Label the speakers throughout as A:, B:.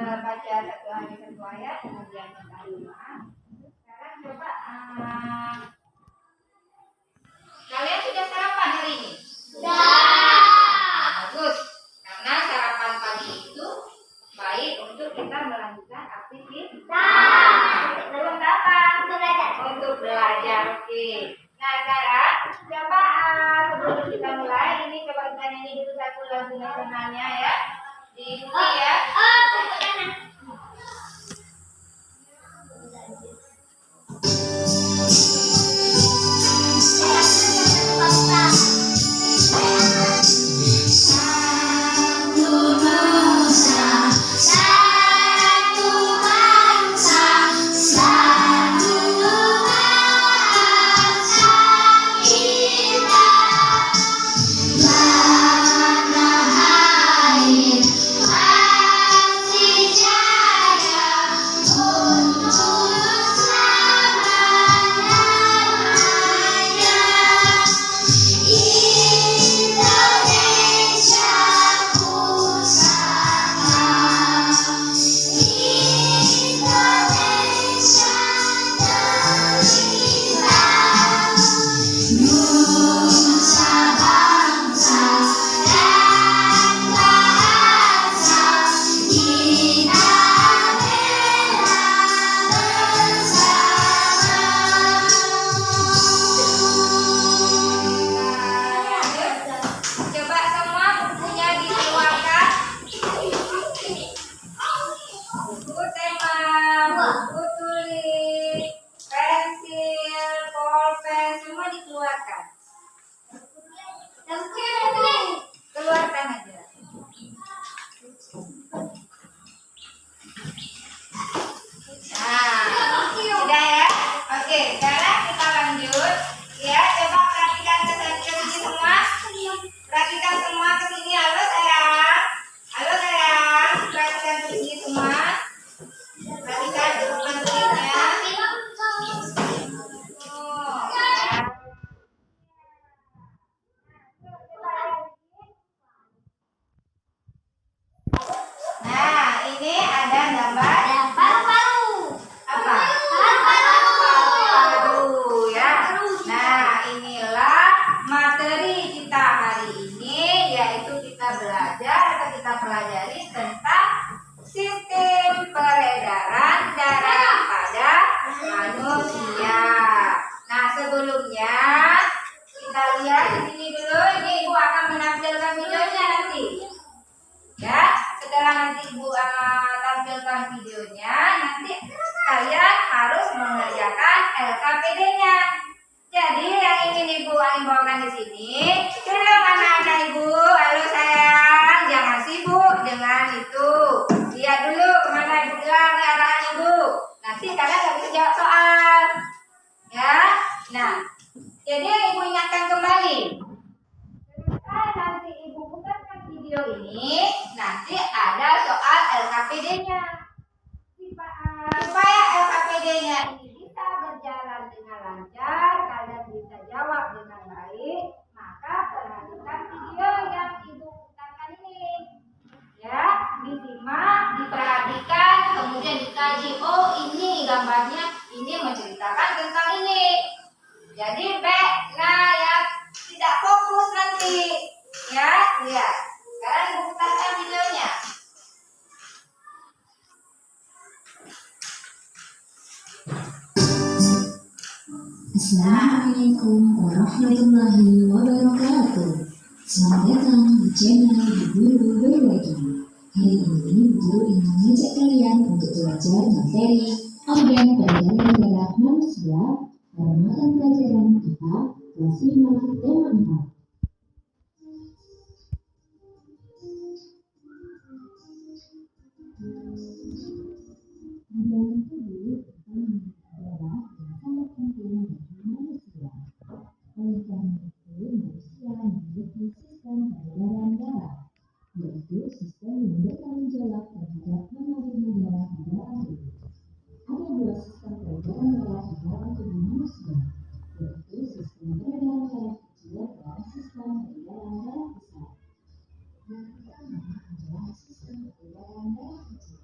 A: baca satu hari satu ayat, kemudian kita doa. Sekarang coba kalian sudah sarapan hari ini? Sudah. Bagus. Karena sarapan pagi itu baik untuk kita melanjutkan aktivitas. Untuk apa? Untuk belajar. Oke. Nah sekarang coba sebelum kita mulai ini coba kita nyanyi dulu satu lagu nasionalnya ya. Diikuti ya. Keluarkan aja. Nah, sudah ya. Oke, sekarang kita lanjut. Ya, coba perhatikan ke sini semua. Perhatikan semua ke sini. Halo sayang. Halo sayang. Perhatikan ke sini semua. Perhatikan teman-temannya. Nah, ini ada gambar paru-paru. Apa? Paru-paru ya. Nah, inilah materi kita hari ini, yaitu kita belajar atau kita pelajari tentang sistem peredaran darah pada manusia. Nah, sebelumnya kita lihat di sini dulu. Ini Ibu akan menampilkan videonya nanti. Ya, setelah nanti Ibu tampilkan videonya, nanti kalian harus mengerjakan LKPD-nya. Jadi yang ingin Ibu bawakan di sini, silakan anak-anak Ibu. Halo sayang, jangan sibuk dengan itu. Lihat dulu kemana Ibu bilang arahan Ibu. Nanti kalian nggak bisa jawab soal. Ya, nah, jadi yang Ibu ingatkan kembali. Nanti Ibu putarkan video ini, nanti ada soal LKPD-nya. Supaya LKPD-nya ini bisa berjalan dengan lancar, kalian bisa jawab dengan baik, maka perhatikan video yang Ibu putarkan ini. Ya, disimak, diperhatikan, kemudian dikaji. Oh, ini gambarnya, ini menceritakan tentang ini. Jadi, nah ya, tidak fokus nanti. Ya, lihat. Sekarang Ibu putarkan videonya.
B: Assalamualaikum warahmatullahi wabarakatuh. Selamat datang di channel Guru Berbagi. Hari ini Guru ingin mengajak kalian untuk belajar materi organ peredaran darah manusia pada mata pelajaran kita kelas 5 tema 4. Dalam tubuh darah yang sangat penting bagi manusia. Oleh karena itu, manusia memiliki sistem peredaran darah, yaitu sistem yang bertanggung jawab terhadap mengalirnya darah di dalam tubuh. Ada dua sistem peredaran darah di dalam tubuh manusia, yaitu sistem peredaran darah kecil dan sistem peredaran darah besar. Yang pertama adalah sistem peredaran darah kecil.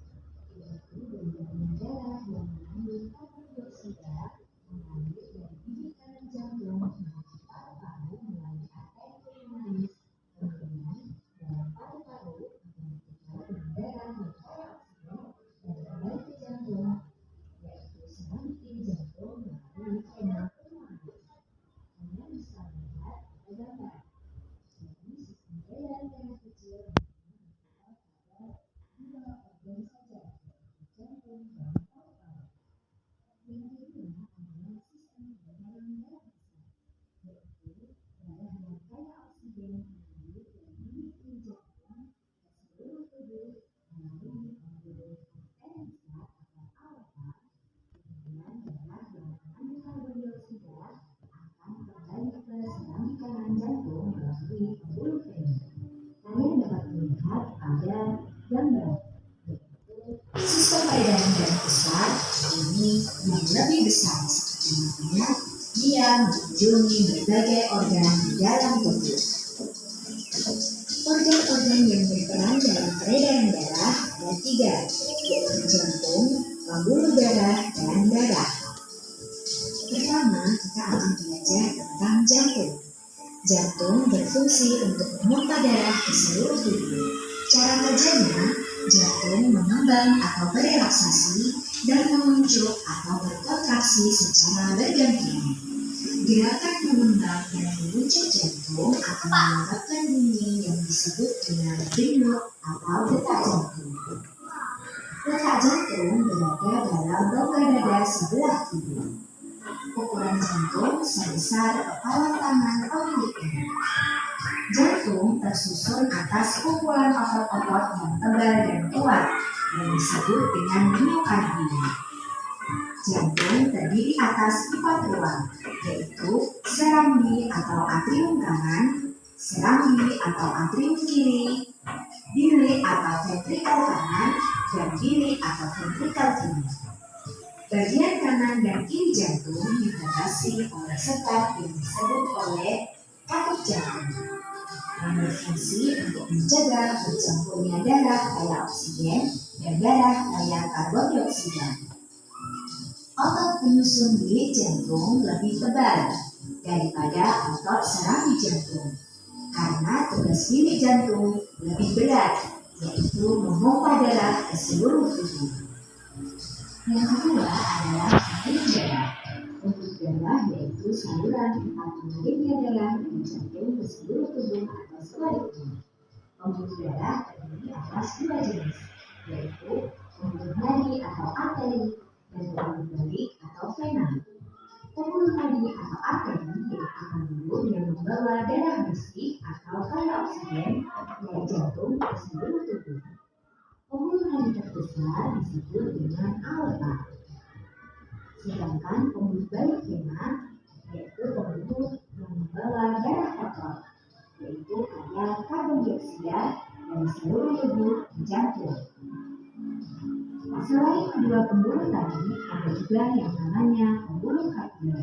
B: yaitu berbagi darah yang mengandung karbon dioksida mengalir dari bibir kanan jantung menuju paru-paru melalui arteri pulmonaris, kemudian dalam paru-paru akan bertukar dengan darah yang kaya oksigen dan kembali ke jantung, yaitu serangan kiri jantung melalui vena pulmonaris. Kalian bisa melihat pada gambar. Jadi sistem peredaran darah kecil pada dua organ saja, jantung dan paru-paru. Yang kedua adalah sistem peredaran darah besar, yaitu darah yang kaya oksigen mengalir dari bibir kiri jantung ke seluruh tubuh melalui pembuluh arteri besar atau aorta. Kemudian darah yang mengandung karbon dioksida akan kembali ke serambi kanan jantung melalui pembuluh vena. Kalian dapat melihat pada gambar, yaitu sistem peredaran darah besar ini yang lebih besar seperti namanya, dia mengunjungi berbagai organ di dalam tubuh. Organ-organ yang berperan dalam peredaran darah ada 3, yaitu jantung, pembuluh darah, dan darah. Pertama, kita akan belajar tentang jantung. Jantung berfungsi untuk memompa darah ke seluruh tubuh. Cara kerjanya, jantung mengembang atau berelaksasi dan menguncup atau berkontraksi secara bergantian. Gerakan mengembang dan menguncup jantung akan menyebabkan bunyi yang disebut dengan denyut atau detak jantung. Letak jantung berada dalam rongga dada sebelah kiri. Ukuran jantung sebesar kepalan tangan pemiliknya. Jantung tersusun atas kumpulan otot-otot yang tebal dan kuat yang disebut dengan miokardium. Jantung terdiri atas 4 ruang, yaitu serambi atau atrium kanan, serambi atau atrium kiri, bilik atau ventrikel kanan, dan bilik atau ventrikel kiri. Bagian kanan dan kiri jantung dibatasi oleh sekat yang disebut oleh katup jantung, yang berfungsi untuk menjaga bercampurnya darah kaya oksigen dan darah kaya karbon dioksida. Otot penyusun bilik jantung lebih tebal daripada otot serambi jantung, karena tugas bilik jantung lebih berat, yaitu memompa darah ke seluruh tubuh. Yang kedua adalah pembuluh darah. Pembuluh darah yaitu saluran tempat mengalirnya darah dari jantung ke seluruh tubuh atau sebaliknya. Pembuluh darah terdiri atas 2 jenis, yaitu pembuluh nadi atau arteri dan pembuluh balik atau vena. Pembuluh nadi atau arteri yaitu pembuluh yang membawa darah bersih atau kaya oksigen dari jantung ke seluruh tubuh. Pembuluh nadi terbesar disebut dengan aorta. Sedangkan pembuluh balik vena yaitu pembuluh yang membawa darah kotor, yaitu kaya karbon dioksida dari seluruh tubuh ke jantung. Selain kedua pembuluh tadi, ada juga yang namanya pembuluh kapil,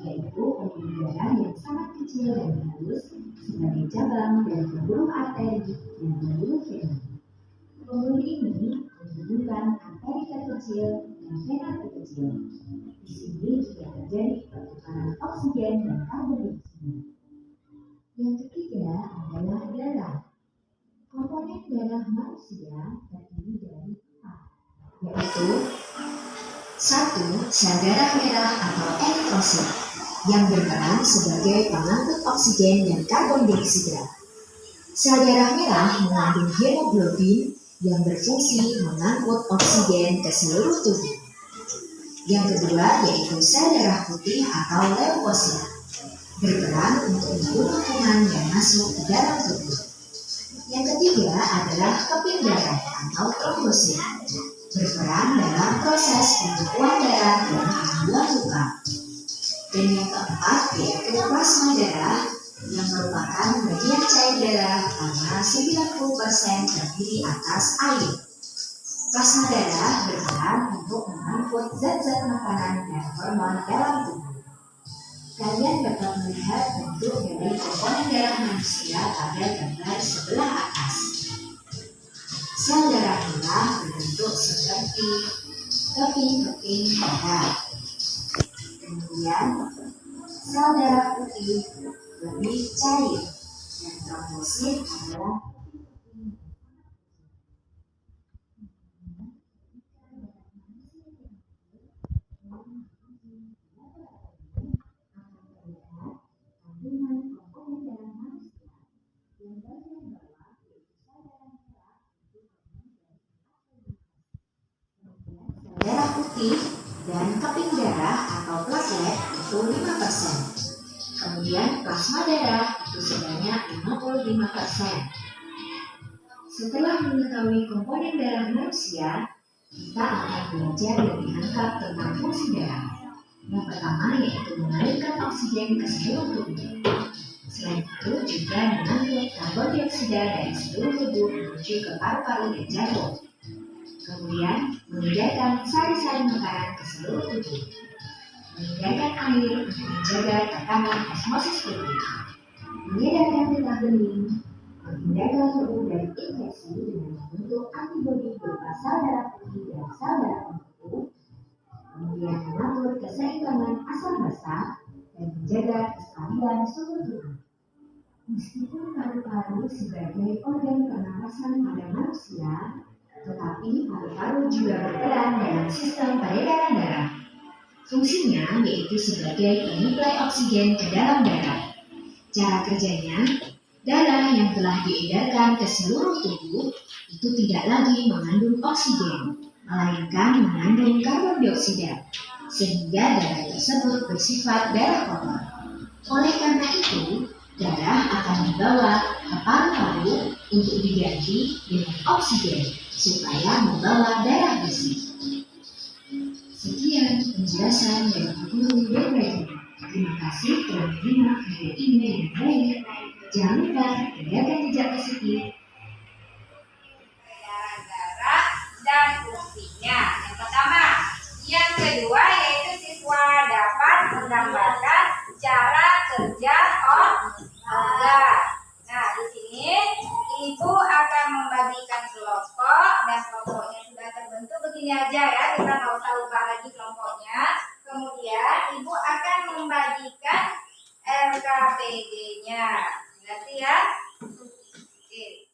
B: yaitu pembuluh darah yang sangat kecil dan halus sebagai cabang dari pembuluh arteri dan pembuluh vena. Pembuluh ini menghubungkan arteri terkecil dan vena terkecil. Di sini juga terjadi pertukaran oksigen dan karbon dioksida. Yang ketiga adalah darah. Komponen darah manusia terdiri dari 4, yaitu 1. Sel darah merah atau eritrosit yang berperan sebagai pengangkut oksigen dan karbon dioksida. Sel darah merah mengandung hemoglobin yang berfungsi mengangkut oksigen ke seluruh tubuh. Yang kedua yaitu sel darah putih atau leukosit, berperan untuk membunuh kuman yang masuk ke dalam tubuh. Yang ketiga adalah keping darah atau trombosit, berperan dalam proses pembekuan darah dan penyembuhan luka. Dan yang keempat yaitu plasma darah, yang merupakan bagian cair darah karena 90% terdiri atas air. Plasma darah berperan untuk mengangkut zat-zat makanan dan hormon dalam tubuh. Kalian dapat melihat bentuk dari komponen darah manusia pada gambar sebelah atas. Sel darah merah berbentuk seperti seperti keping-keping darah. Kemudian sel darah putih lebih cair dan trombosit adalah kandungan komponen darah manusia yang bagian bawah yaitu sel darah merah itu sel darah putih dan keping darah atau platelet itu 5%. Kemudian plasma darah itu sebanyak 55%. Setelah mengetahui komponen darah manusia, kita akan belajar lebih lengkap tentang fungsi darah. Yang pertama yaitu mengalirkan oksigen ke seluruh tubuh. Selain itu juga mengangkut karbon dioksida dari seluruh tubuh menuju ke paru-paru dan jantung. Kemudian mengedarkan sari-sari makanan ke seluruh tubuh. Mengedarkan air untuk menjaga tekanan osmosis tubuh. Mengedarkan getah bening. Menghindarkan tubuh dari infeksi dengan membentuk antibodi berupa sel darah putih dan sel darah pembentuk. Kemudian mengatur keseimbangan asam basa dan menjaga kestabilan suhu tubuh. Meskipun paru-paru sebagai organ pernapasan pada manusia, tetapi paru-paru juga berperan dalam sistem peredaran darah. Fungsinya yaitu sebagai penyuplai oksigen ke dalam darah. Cara kerjanya, darah yang telah diedarkan ke seluruh tubuh itu tidak lagi mengandung oksigen, melainkan mengandung karbon dioksida, sehingga darah tersebut bersifat darah kotor. Oleh karena itu, darah akan dibawa ke paru-paru untuk diganti dengan oksigen, supaya membawa darah bersih. Sekian penjelasan dari guru Dewi. Terima kasih telah menyimak video ini dengan baik. Jangan lupa tinggalkan jejak positif.
A: Peredaran darah dan fungsinya. Yang pertama, yang kedua yaitu siswa dapat menggambarkan cara kerja organ. Nah, di sini ibu akan membagikan kelompok dan kelompoknya sudah terbentuk begini aja ya. Kita nggak usah ubah lagi kelompoknya. Kemudian ibu akan membagikan LKPD-nya. Nanti ya. Oke.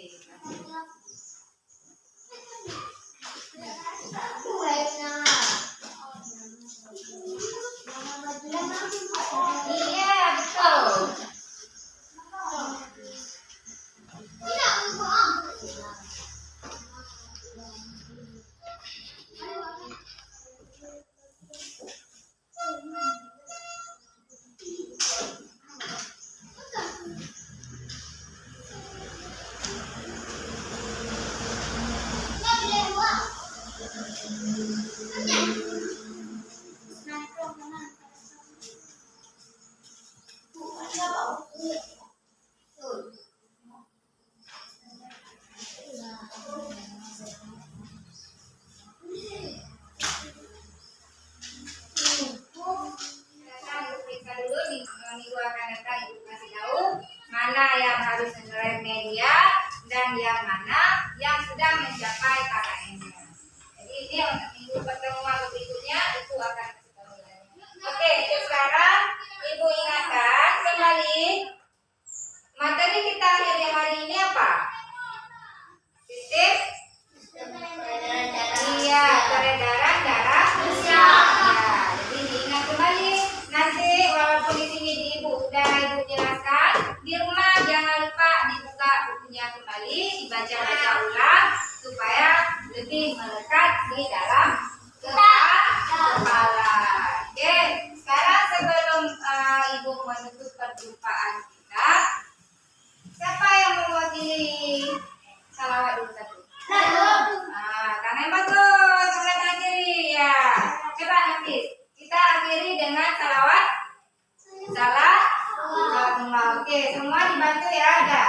A: Iya, betul. Periksa dulu nih, minggu akan datang Ibu kasih tahu mana yang harus mengeluarkan media dan yang mana yang sedang mencapai KKM-nya. Jadi ini untuk minggu pertemuan berikutnya Ibu akan kasih tahu lagi. Oke, sekarang Ibu ingatkan kembali materi kita hari ini apa? Sistem iya, peredaran darah Indonesia. Jadi diingat kembali. Nanti walaupun di sini Ibu jelaskan, di rumah jangan lupa dibuka bukunya kembali, dibaca-baca ulang supaya lebih melekat di dalam kepala. Oke, sekarang sebelum Ibu menutup perjumpaan kita, siapa yang mewakili salawat dulu satu? Tangan bagus, sebelah tangan kiri ya. Coba nanti kita akhiri dengan salawat. Salatullah. Oke, semua dibantu ya, ada.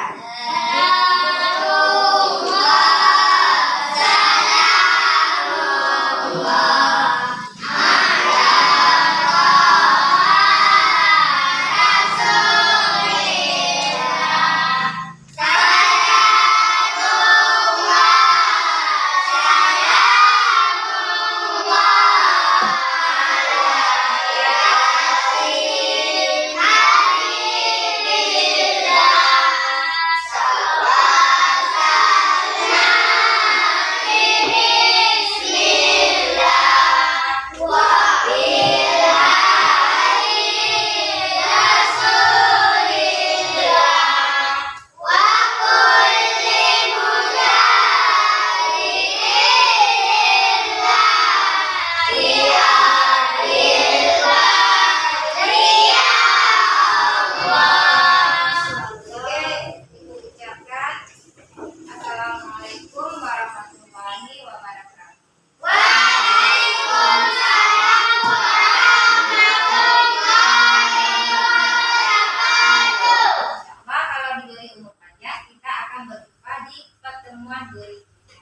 A: Pertemuan berikutnya.